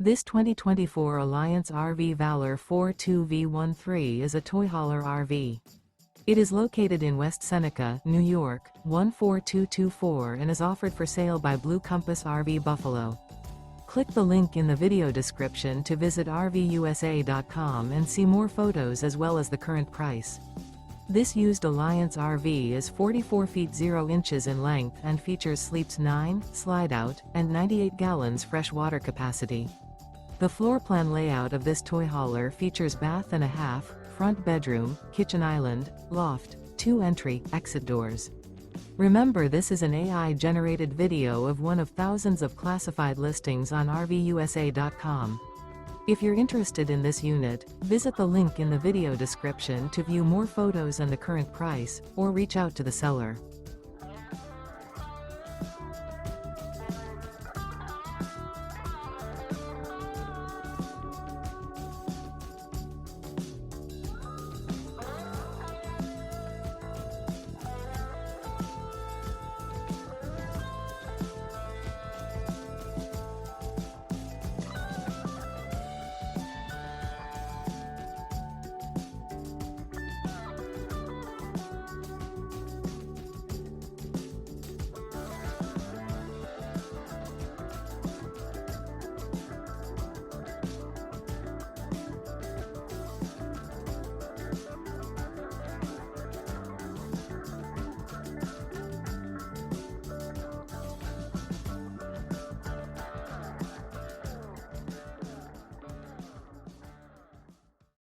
This 2024 Alliance RV Valor 42V13 is a toy hauler RV. It is located in West Seneca, New York, 14224 and is offered for sale by Blue Compass RV Buffalo. Click the link in the video description to visit RVUSA.com and see more photos as well as the current price. This used Alliance RV is 44 feet 0 inches in length and features sleeps 9, slide-out, and 98 gallons fresh water capacity. The floor plan layout of this toy hauler features bath and a half, front bedroom, kitchen island, loft, 2 entry/exit doors. Remember, this is an AI-generated video of one of thousands of classified listings on RVUSA.com. If you're interested in this unit, visit the link in the video description to view more photos and the current price, or reach out to the seller.